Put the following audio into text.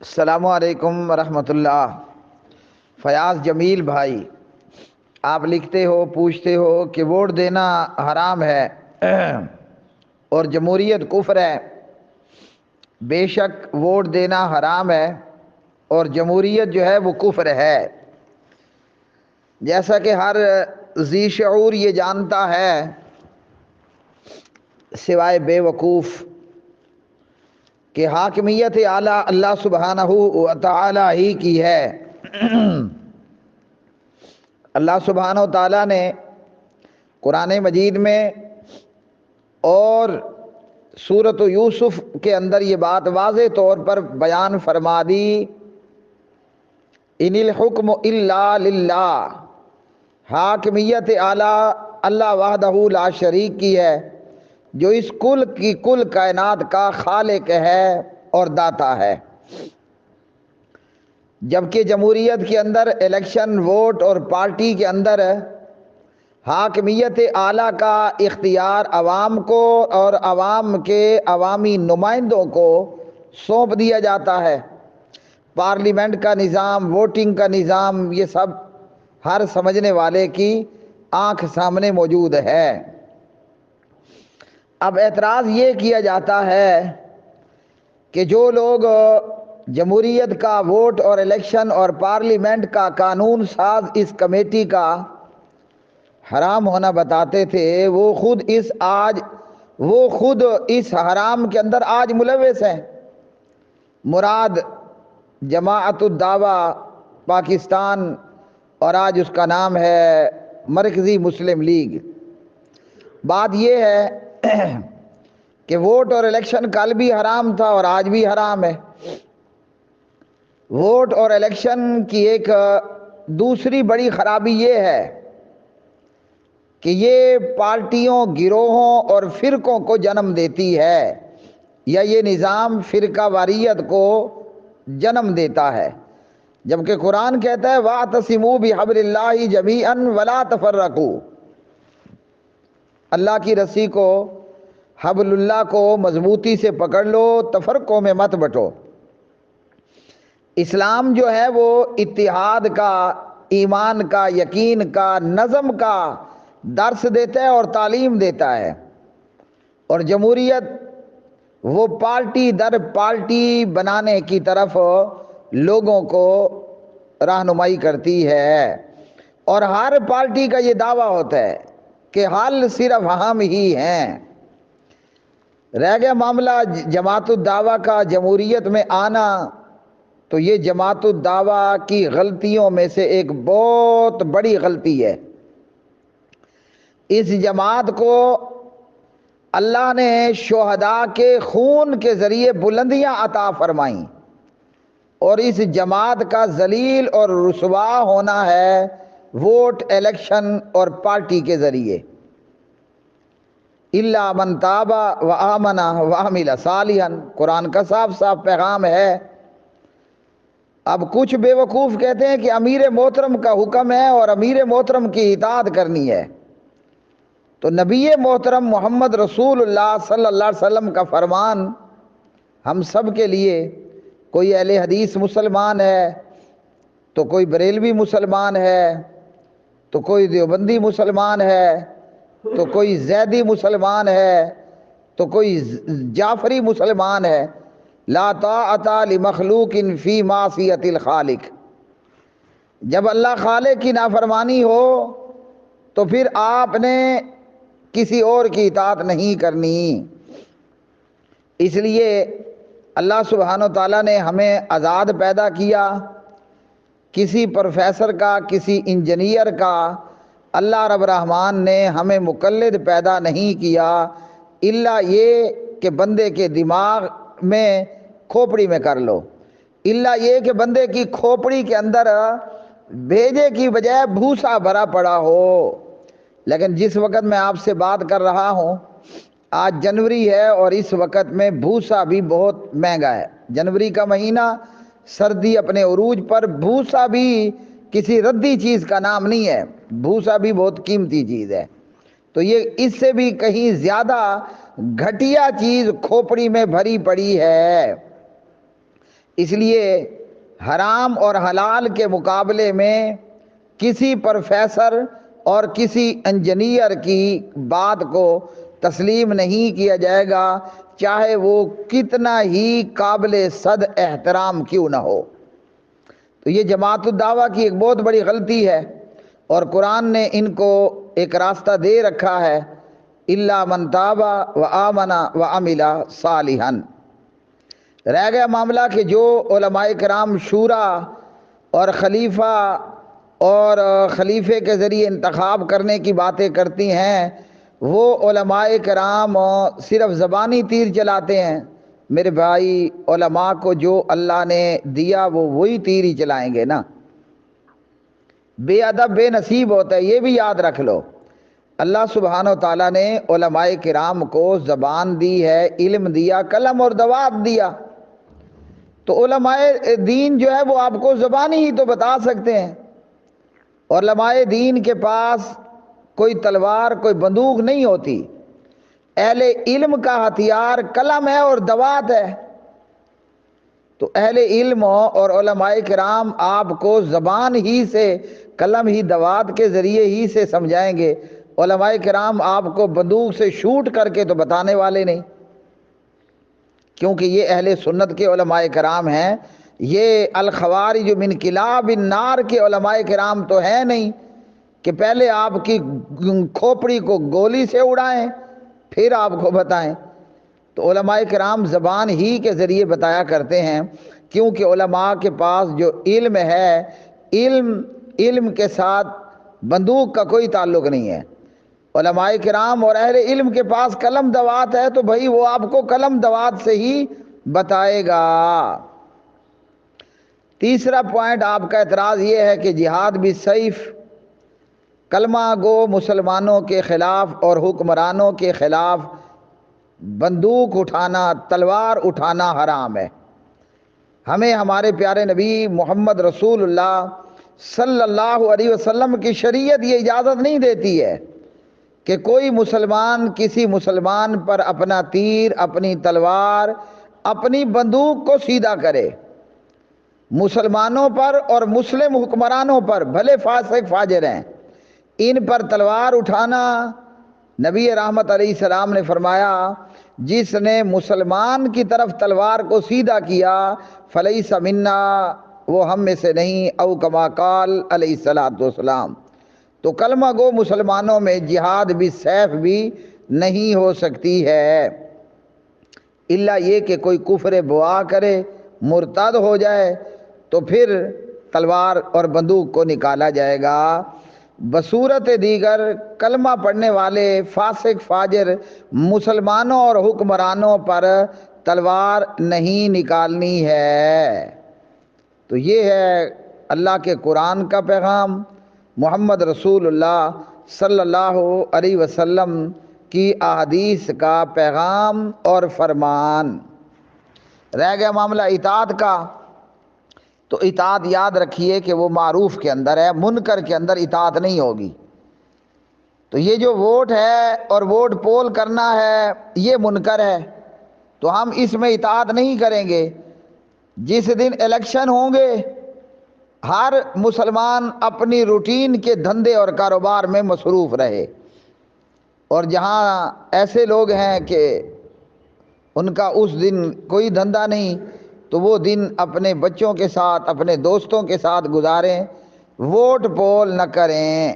السلام علیکم ورحمۃ اللہ۔ فیاض جمیل بھائی، آپ لکھتے ہو، پوچھتے ہو کہ ووٹ دینا حرام ہے اور جمہوریت کفر ہے۔ بے شک ووٹ دینا حرام ہے اور جمہوریت جو ہے وہ کفر ہے، جیسا کہ ہر ذی شعور یہ جانتا ہے سوائے بے وقوف کہ حاکمیت اعلیٰ اللہ سبحانہ و تعالی ہی کی ہے۔ اللہ سبحانہ و تعالی نے قرآن مجید میں اور سورۃ یوسف کے اندر یہ بات واضح طور پر بیان فرما دی، ان الحکم الا للہ، حاکمیت اعلیٰ اللہ وحدہ لا شریک کی ہے، جو اس کل کی کل کائنات کا خالق ہے اور داتا ہے۔ جبکہ جمہوریت کے اندر الیکشن، ووٹ اور پارٹی کے اندر حاکمیت اعلیٰ کا اختیار عوام کو اور عوام کے عوامی نمائندوں کو سونپ دیا جاتا ہے۔ پارلیمنٹ کا نظام، ووٹنگ کا نظام، یہ سب ہر سمجھنے والے کی آنکھ سامنے موجود ہے۔ اب اعتراض یہ کیا جاتا ہے کہ جو لوگ جمہوریت کا ووٹ اور الیکشن اور پارلیمنٹ کا قانون ساز اس کمیٹی کا حرام ہونا بتاتے تھے، وہ خود اس حرام کے اندر آج ملوث ہیں۔ مراد جماعت الدعویٰ پاکستان اور آج اس کا نام ہے مرکزی مسلم لیگ۔ بات یہ ہے کہ ووٹ اور الیکشن کل بھی حرام تھا اور آج بھی حرام ہے۔ ووٹ اور الیکشن کی ایک دوسری بڑی خرابی یہ ہے کہ یہ پارٹیوں، گروہوں اور فرقوں کو جنم دیتی ہے، یا یہ نظام فرقہ واریت کو جنم دیتا ہے، جبکہ قرآن کہتا ہے وَاعْتَصِمُوا بِحَبْلِ اللَّهِ جَمِيعًا وَلَا تَفَرَّقُوا، اللہ کی رسی کو، حبل اللہ کو مضبوطی سے پکڑ لو، تفرقوں میں مت بٹو۔ اسلام جو ہے وہ اتحاد کا، ایمان کا، یقین کا، نظم کا درس دیتا ہے اور تعلیم دیتا ہے، اور جمہوریت وہ پارٹی در پارٹی بنانے کی طرف لوگوں کو رہنمائی کرتی ہے، اور ہر پارٹی کا یہ دعویٰ ہوتا ہے کہ حل صرف ہم ہی ہیں۔ رہ گیا معاملہ جماعت الدعویٰ کا جمہوریت میں آنا، تو یہ جماعت الدعویٰ کی غلطیوں میں سے ایک بہت بڑی غلطی ہے۔ اس جماعت کو اللہ نے شہداء کے خون کے ذریعے بلندیاں عطا فرمائیں، اور اس جماعت کا ذلیل اور رسوا ہونا ہے ووٹ، الیکشن اور پارٹی کے ذریعے۔ الا من تاب وآمن وعمل صالحا، قرآن کا صاف صاف پیغام ہے۔ اب کچھ بے وقوف کہتے ہیں کہ امیر محترم کا حکم ہے اور امیر محترم کی اطاعت کرنی ہے، تو نبی محترم محمد رسول اللہ صلی اللہ علیہ وسلم کا فرمان ہم سب کے لیے، کوئی اہل حدیث مسلمان ہے تو کوئی بریلوی مسلمان ہے تو کوئی دیوبندی مسلمان ہے تو کوئی زیدی مسلمان ہے تو کوئی جعفری مسلمان ہے، لا طاعۃ لمخلوق فی معصیۃ الخالق۔ جب اللہ خالق کی نافرمانی ہو تو پھر آپ نے کسی اور کی اطاعت نہیں کرنی۔ اس لیے اللہ سبحانہ و تعالیٰ نے ہمیں آزاد پیدا کیا، کسی پروفیسر کا، کسی انجینئر کا اللہ رب الرحمن نے ہمیں مقلد پیدا نہیں کیا، الا یہ کہ بندے کے دماغ میں، کھوپڑی میں کر لو، الا یہ کہ بندے کی کھوپڑی کے اندر بھیجے کی بجائے بھوسا بھرا پڑا ہو۔ لیکن جس وقت میں آپ سے بات کر رہا ہوں آج جنوری ہے، اور اس وقت میں بھوسا بھی بہت مہنگا ہے۔ جنوری کا مہینہ، سردی اپنے عروج پر، بھوسا بھی کسی ردی چیز کا نام نہیں ہے، بھوسا بھی بہت قیمتی چیز ہے۔ تو یہ اس سے بھی کہیں زیادہ گھٹیا چیز کھوپڑی میں بھری پڑی ہے۔ اس لیے حرام اور حلال کے مقابلے میں کسی پروفیسر اور کسی انجینئر کی بات کو تسلیم نہیں کیا جائے گا، چاہے وہ کتنا ہی قابل صد احترام کیوں نہ ہو۔ تو یہ جماعت الدعوہ کی ایک بہت بڑی غلطی ہے، اور قرآن نے ان کو ایک راستہ دے رکھا ہے، الا من تاب وآمن وعمل صالحا۔ رہ گیا معاملہ کہ جو علماء کرام شورا اور خلیفہ اور خلیفے کے ذریعے انتخاب کرنے کی باتیں کرتی ہیں، وہ علماء کرام صرف زبانی تیر چلاتے ہیں۔ میرے بھائی، علماء کو جو اللہ نے دیا وہ وہی تیر ہی چلائیں گے نا۔ بے ادب بے نصیب ہوتا ہے، یہ بھی یاد رکھ لو۔ اللہ سبحانہ و تعالیٰ نے علماء کرام کو زبان دی ہے، علم دیا، قلم اور دوات دیا، تو علماء دین جو ہے وہ آپ کو زبانی ہی تو بتا سکتے ہیں۔ علماء دین کے پاس کوئی تلوار کوئی بندوق نہیں ہوتی، اہل علم کا ہتھیار قلم ہے اور دوات ہے۔ تو اہل علم اور علماء کرام آپ کو زبان ہی سے، قلم ہی دوات کے ذریعے ہی سے سمجھائیں گے۔ علماء کرام آپ کو بندوق سے شوٹ کر کے تو بتانے والے نہیں، کیونکہ یہ اہل سنت کے علماء کرام ہیں۔ یہ الخوارج من کلاب النار کے علماء کرام تو ہیں نہیں کہ پہلے آپ کی کھوپڑی کو گولی سے اڑائیں پھر آپ کو بتائیں۔ تو علماء کرام زبان ہی کے ذریعے بتایا کرتے ہیں، کیونکہ علماء کے پاس جو علم ہے، علم کے ساتھ بندوق کا کوئی تعلق نہیں ہے۔ علماء کرام اور اہل علم کے پاس قلم دوات ہے، تو بھائی وہ آپ کو قلم دوات سے ہی بتائے گا۔ تیسرا پوائنٹ آپ کا اعتراض یہ ہے کہ جہاد بھی سیف، کلمہ گو مسلمانوں کے خلاف اور حکمرانوں کے خلاف بندوق اٹھانا، تلوار اٹھانا حرام ہے۔ ہمیں ہمارے پیارے نبی محمد رسول اللہ صلی اللہ علیہ وسلم کی شریعت یہ اجازت نہیں دیتی ہے کہ کوئی مسلمان کسی مسلمان پر اپنا تیر، اپنی تلوار، اپنی بندوق کو سیدھا کرے۔ مسلمانوں پر اور مسلم حکمرانوں پر بھلے فاسق فاجر ہیں، ان پر تلوار اٹھانا، نبی رحمت علیہ السلام نے فرمایا جس نے مسلمان کی طرف تلوار کو سیدھا کیا فلیس منا، وہ ہم میں سے نہیں، او کما قال علیہ الصلوۃ والسلام۔ تو کلمہ گو مسلمانوں میں جہاد بھی سیف بھی نہیں ہو سکتی ہے، الا یہ کہ کوئی کفر بوا کرے، مرتد ہو جائے، تو پھر تلوار اور بندوق کو نکالا جائے گا۔ بصورت دیگر کلمہ پڑھنے والے فاسق فاجر مسلمانوں اور حکمرانوں پر تلوار نہیں نکالنی ہے۔ تو یہ ہے اللہ کے قرآن کا پیغام، محمد رسول اللہ صلی اللہ علیہ وسلم کی احادیث کا پیغام اور فرمان۔ رہ گیا معاملہ اطاعت کا، تو اطاعت یاد رکھیے کہ وہ معروف کے اندر ہے، منکر کے اندر اطاعت نہیں ہوگی۔ تو یہ جو ووٹ ہے اور ووٹ پول کرنا ہے یہ منکر ہے، تو ہم اس میں اطاعت نہیں کریں گے۔ جس دن الیکشن ہوں گے ہر مسلمان اپنی روٹین کے دھندے اور کاروبار میں مصروف رہے، اور جہاں ایسے لوگ ہیں کہ ان کا اس دن کوئی دھندا نہیں، تو وہ دن اپنے بچوں کے ساتھ، اپنے دوستوں کے ساتھ گزاریں، ووٹ پول نہ کریں۔